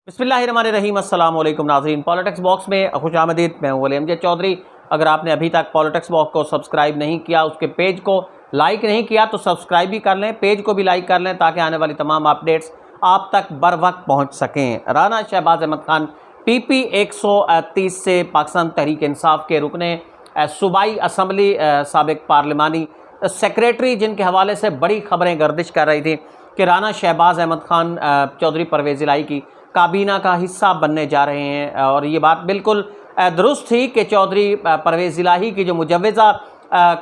बिस्मिल्लाहिर्रहमानिर्रहीम। अस्सलाम वालेकुम नाज़रीन, पॉलिटिक्स बॉक्स में खुशामदीद। मैं हूं अली चौधरी। अगर आपने अभी तक पॉलिटिक्स बॉक्स को सब्सक्राइब नहीं किया, उसके पेज को लाइक नहीं किया तो सब्सक्राइब भी कर लें, पेज को भी लाइक कर लें ताकि आने वाली तमाम अपडेट्स आप तक बर वक्त पहुँच सकें। राना शहबाज अहमद खान PP 130 से पाकिस्तान तहरीक इंसाफ के रुकने सूबाई असम्बली साबिक पार्लिमानी सेक्रेटरी, जिनके हवाले से बड़ी खबरें गर्दिश कर रही थी कि राना शहबाज अहमद खान चौधरी परवेज़ इलाही की काबीना का हिस्सा बनने जा रहे हैं। और ये बात बिल्कुल दुरुस्त थी कि चौधरी परवेज़ इलाही की जो मुजव्वज़ा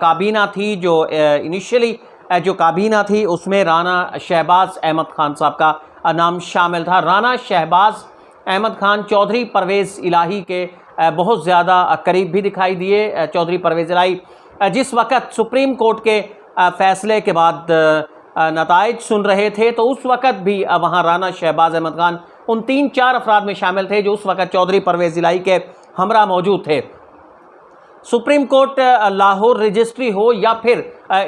काबीना थी, जो इनिशियली जो काबीना थी, उसमें राना शहबाज अहमद खान साहब का नाम शामिल था। राना शहबाज अहमद खान चौधरी परवेज़ इलाही के बहुत ज़्यादा करीब भी दिखाई दिए। चौधरी परवेज़ इलाही जिस वक़्त सुप्रीम कोर्ट के फ़ैसले के बाद नताइज सुन रहे थे, तो उस वक़्त भी वहाँ राना शहबाज अहमद खान उन 3-4 अफराद में शामिल थे जो उस वक़्त चौधरी परवेज़ इलाही के हमरा मौजूद थे। सुप्रीम कोर्ट लाहौर रजिस्ट्री हो या फिर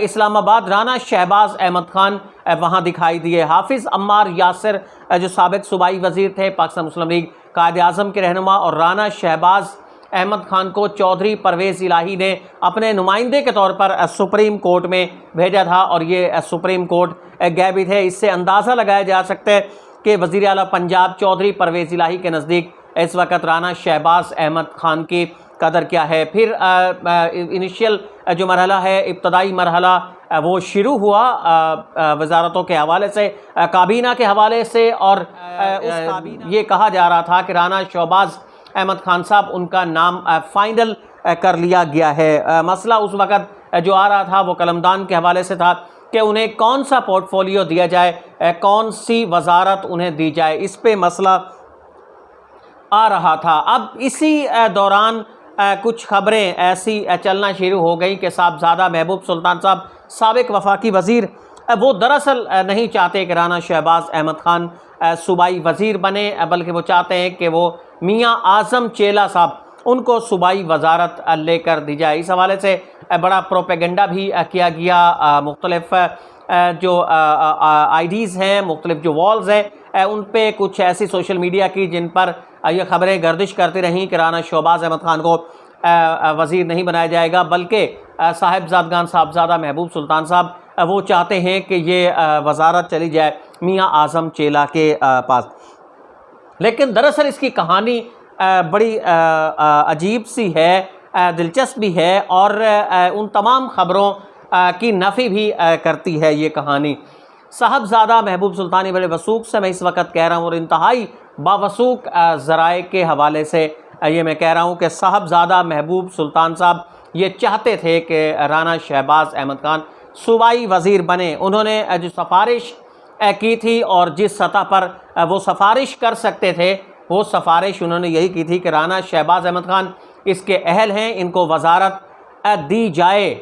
इस्लामाबाद, राना शहबाज अहमद खान वहाँ दिखाई दिए। हाफिज़ अम्मार यासिर जो साबिक सूबाई वज़ीर थे, पाकिस्तान मुस्लिम लीग कायद आज़म के रहनुमा, और राना शहबाज अहमद खान को चौधरी परवेज़ इलाही ने अपने नुमाइंदे के तौर पर सुप्रीम कोर्ट में भेजा था और ये सुप्रीम कोर्ट गए भी थे। इससे अंदाज़ा लगाया जा सकता है कि वज़ीर आला पंजाब चौधरी परवेज़ इलाही के नज़दीक इस वक्त राना शहबाज अहमद खान की कदर क्या है। फिर इनिशियल जो मरहला है, इब्तदाई मरहला, वो शुरू हुआ वजारतों के हवाले से, काबीना के हवाले से, और ये कहा जा रहा था कि राना शहबाज अहमद खान साहब, उनका नाम फाइनल कर लिया गया है। मसला उस वक़्त जो आ रहा था वो कलमदान के हवाले से था कि उन्हें कौन सा पोर्टफोलियो दिया जाए, कौन सी वजारत उन्हें दी जाए, इस पे मसला आ रहा था। अब इसी दौरान कुछ खबरें ऐसी चलना शुरू हो गई कि साहबजादा महबूब सुल्तान साहब, साबिक वफाकी वज़ीर, वो दरअसल नहीं चाहते कि राना शहबाज अहमद खान सूबाई वज़ीर बने, बल्कि वो चाहते हैं कि वो मियाँ आज़म चेला साहब, उनको सूबाई वजारत लेकर दी जाए। इस हवाले से बड़ा प्रोपेगेंडा भी किया गया। मुख्तलिफ जो आईडीज़ हैं, मुख्तलिफ जो वॉल्स हैं, उन पे कुछ ऐसी सोशल मीडिया की जिन पर ये खबरें गर्दिश करती रहीं कि राना शहबाज अहमद खान को वज़ीर नहीं बनाया जाएगा, बल्कि साहिबजादगान साहबजादा महबूब सुल्तान साहब वो चाहते हैं कि ये वजारत चली जाए मियाँ आज़म चेला के पास। लेकिन दरअसल इसकी कहानी बड़ी अजीब सी है, दिलचस्प भी है, और उन तमाम ख़बरों की नफ़ी भी करती है ये कहानी। साहबजादा महबूब सुल्तानी बड़े वसूख से मैं इस वक्त कह रहा हूँ, और इंतहाई बावसूख ज़राए के हवाले से ये मैं कह रहा हूँ कि साहबजादा महबूब सुल्तान साहब ये चाहते थे कि राना शहबाज अहमद खान सूबाई वज़ीर बने। उन्होंने जो सिफारिश की थी और जिस सतह पर वो सिफारिश कर सकते थे, वो सिफारिश उन्होंने यही की थी कि राना शहबाज अहमद खान इसके अहल हैं, इनको वजारत दी जाए।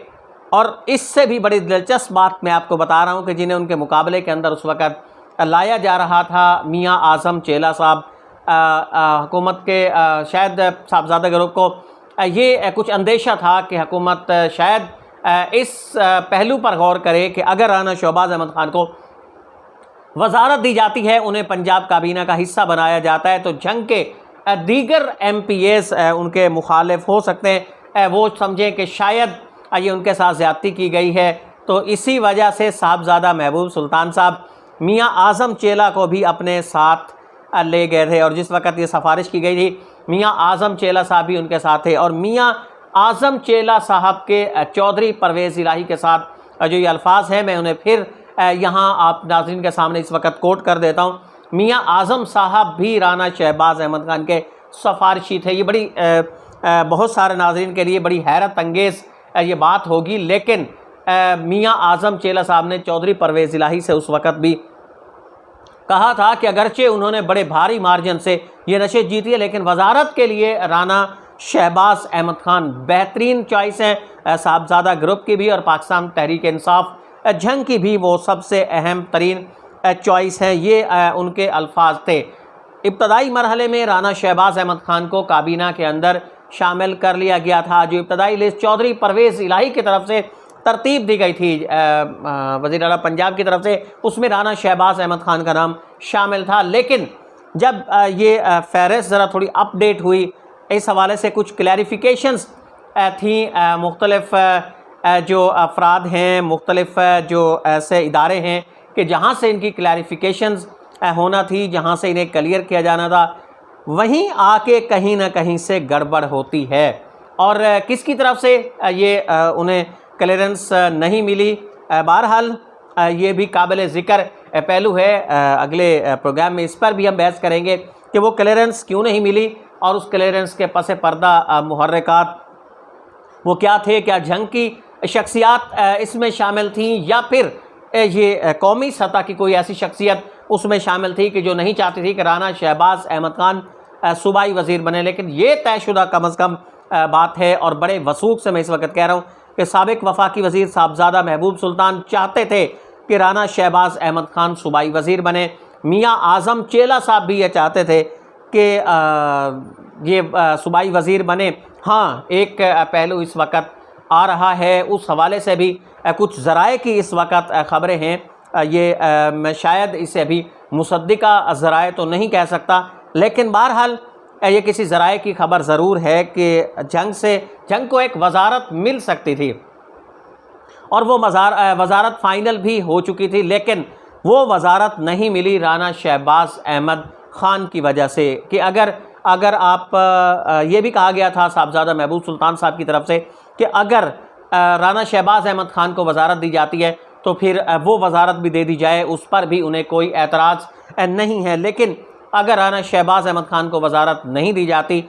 और इससे भी बड़ी दिलचस्प बात मैं आपको बता रहा हूँ कि जिन्हें उनके मुकाबले के अंदर उस वक़्त लाया जा रहा था, मियाँ आज़म चेला साहब, हुकूमत के शायद साहबजादा ग्रुप को ये कुछ अंदेशा था कि हुकूमत शायद इस पहलू पर गौर करे कि अगर राना शहबाज अहमद खान को वजारत दी जाती है, उन्हें पंजाब काबीना का हिस्सा बनाया जाता है, तो जंग के दीगर MPAs उनके मुखालिफ हो सकते हैं, वो समझें कि शायद ये उनके साथ ज़्यादती की गई है। तो इसी वजह से साहबजादा महबूब सुल्तान साहब मियाँ आज़म चेला को भी अपने साथ ले गए थे, और जिस वक़्त ये सिफारिश की गई थी, मियाँ आज़म चेला साहब भी उनके साथ थे। और मियाँ आज़म चेला साहब के चौधरी परवेज़ इलाही के साथ जो ये अल्फाज हैं, मैं उन्हें फिर यहाँ आप नाज़रीन के सामने इस वक्त कोट कर देता हूँ। मियाँ आज़म साहब भी राना शहबाज अहमद खान के सिफारिशी थे। ये बड़ी बहुत सारे नाज़रीन के लिए बड़ी हैरत अंगेज़ ये बात होगी, लेकिन मियाँ आज़म चेला साहब ने चौधरी परवेज़ इलाही से उस वक़्त भी कहा था कि अगरचे उन्होंने बड़े भारी मार्जिन से ये नशिस्त जीती है, लेकिन वजारत के लिए राना शहबाज अहमद खान बेहतरीन चॉइस हैं। साहबजादा ग्रुप की भी और पाकिस्तान तहरीक इंसाफ जंग की भी वो सबसे अहम तरीन चॉइस है, ये उनके अल्फाज थे। इब्तदाई मरहले में राना शहबाज अहमद खान को काबीना के अंदर शामिल कर लिया गया था। जो इब्तदाई लिस्ट चौधरी परवेज़ इलाही की तरफ से तरतीब दी गई थी वज़ीर आला पंजाब की तरफ से, उसमें राना शहबाज अहमद खान का नाम शामिल था। लेकिन जब ये फहरिस्त ज़रा थोड़ी अपडेट हुई, इस हवाले से कुछ क्लैरिफिकेशंस थी। मुख्तलिफ़ जो अफराद हैं, मुख्तलिफ़ जो ऐसे इदारे हैं कि जहाँ से इनकी क्लैरिफिकेशंस होना थी, जहाँ से इन्हें क्लियर किया जाना था, वहीं आके कहीं ना कहीं से गड़बड़ होती है। और किसकी तरफ से ये उन्हें क्लियरेंस नहीं मिली। बहरहाल ये भी काबिल ज़िक्र पहलू है। अगले प्रोग्राम में इस पर भी हम बहस करेंगे कि वो क्लियरेंस क्यों नहीं मिली और उस क्लियरेंस के पस पर्दा मुहर्रिकात वो क्या थे। क्या जंग की शख्सियात इसमें शामिल थीं या फिर ये कौमी सतह की कोई ऐसी शख्सियत उसमें शामिल थी कि जो नहीं चाहती थी कि राना शहबाज अहमद खान सूबाई वज़ीर बने। लेकिन ये तयशुदा कम अज़ कम बात है और बड़े वसूख से मैं इस वक्त कह रहा हूँ कि साबिक़ वफाकी वज़ीर साहबजादा महबूब सुल्तान चाहते थे कि राना शहबाज अहमद खान सूबाई वज़ीर बने। मियाँ आज़म चेला साहब भी ये चाहते थे कि ये सूबाई वज़ीर बने। हाँ, एक पहलू इस वक्त आ रहा है, उस हवाले से भी कुछ ज़राए की इस वक्त ख़बरें हैं। ये मैं शायद इसे अभी मुसद्दिका ज़राए तो नहीं कह सकता, लेकिन बहरहाल ये किसी ज़राए की ख़बर ज़रूर है कि जंग को एक वज़ारत मिल सकती थी और वो वज़ारत फ़ाइनल भी हो चुकी थी, लेकिन वो वज़ारत नहीं मिली राना शहबाज अहमद ख़ान की वजह से। कि अगर आप ये भी कहा गया था साहबजादा महबूब सुल्तान साहब की तरफ से कि अगर राना शहबाज अहमद ख़ान को वज़ारत दी जाती है तो फिर वो वज़ारत भी दे दी जाए, उस पर भी उन्हें कोई एतराज़ नहीं है। लेकिन अगर राना शहबाज अहमद ख़ान को वज़ारत नहीं दी जाती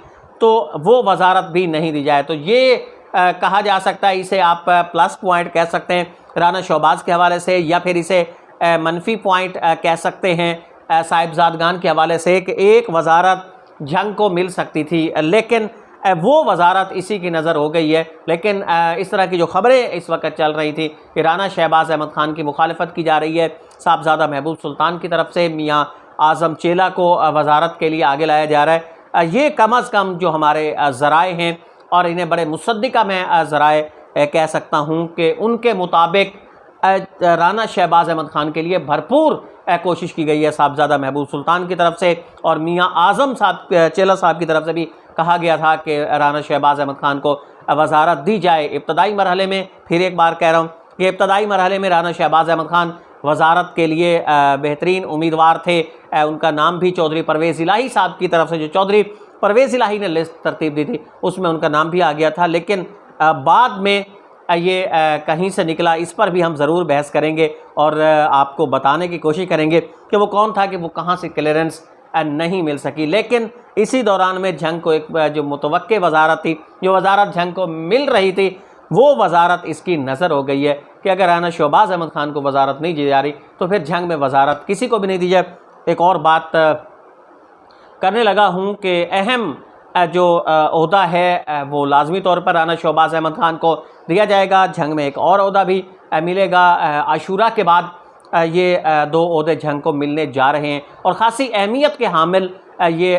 तो वो वज़ारत भी नहीं दी जाए। तो ये कहा जा सकता है, इसे आप प्लस पॉइंट कह सकते हैं राना शहबाज के हवाले से, या फिर इसे मनफी पॉइंट कह सकते हैं साहिबजादगान के हवाले से कि एक वज़ारत जंग को मिल सकती थी, लेकिन वो वज़ारत इसी की नज़र हो गई है। लेकिन इस तरह की जो ख़बरें इस वक्त चल रही थी कि राना शहबाज अहमद ख़ान की मुखालफत की जा रही है साहबजादा महबूब सुल्तान की तरफ से, मियाँ आज़म चेला को वज़ारत के लिए आगे लाया जा रहा है। ये कम अज़ कम जो हमारे ज़राए हैं, और इन्हें बड़े मुसद्दिका मैं ज़राए कह सकता हूँ कि उनके मुताबिक राना शहबाज अहमद ख़ान के लिए भरपूर कोशिश की गई है साहबजादा महबूब सुल्तान की तरफ से, और मियाँ आज़म साहब चेला साहब की तरफ से भी कहा गया था कि राना शहबाज अहमद ख़ान को वज़ारत दी जाए। इब्तदाई मरहले में, फिर एक बार कह रहा हूँ कि इब्तदाई मरहले में राना शहबाज अहमद ख़ान वज़ारत के लिए बेहतरीन उम्मीदवार थे। उनका नाम भी चौधरी परवेज़ इलाही साहब की तरफ से, जो चौधरी परवेज़ इलाही ने लिस्ट तरतीब दी थी, उसमें उनका नाम भी आ गया था। लेकिन बाद में ये कहीं से निकला, इस पर भी हम ज़रूर बहस करेंगे और आपको बताने की कोशिश करेंगे कि वो कौन था, कि वो कहाँ से क्लियरेंस नहीं मिल सकी। लेकिन इसी दौरान में जंग को एक जो मुतवक्के वज़ारत थी, जो वज़ारत जंग को मिल रही थी, वो वज़ारत इसकी नज़र हो गई है कि अगर राना शहबाज अहमद ख़ान को वज़ारत नहीं दी जा रही तो फिर जंग में वज़ारत किसी को भी नहीं दी जाए। एक और बात करने लगा हूँ कि अहम जो ओहदा है वो लाजमी तौर पर राना शहबाज अहमद ख़ान को दिया जाएगा। जंग में एक और ओहदा भी मिलेगा। आशूरा के बाद ये दो ओहदे जंग को मिलने जा रहे हैं और ख़ासी अहमियत के हामिल ये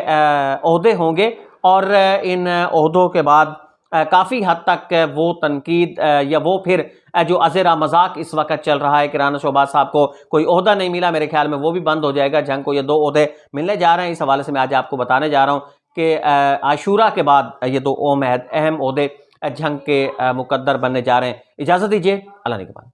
ओहदे होंगे, और इन ओहदों के बाद काफ़ी हद तक वो तनकीद या वो फिर जो अज़ेरा मजाक इस वक्त चल रहा है कि राना शहबाज साहब को कोई ओहदा नहीं मिला, मेरे ख्याल में वो भी बंद हो जाएगा। जंग को ये दो ओहदे मिलने जा रहे हैं। इस हवाले से मैं आज आपको बताने जा रहा हूँ कि आशूरा के बाद ये दो अहम ओहदे जंग के मुकद्दर बनने जा रहे हैं। इजाज़त दीजिए, अल्लाह ने के बाद।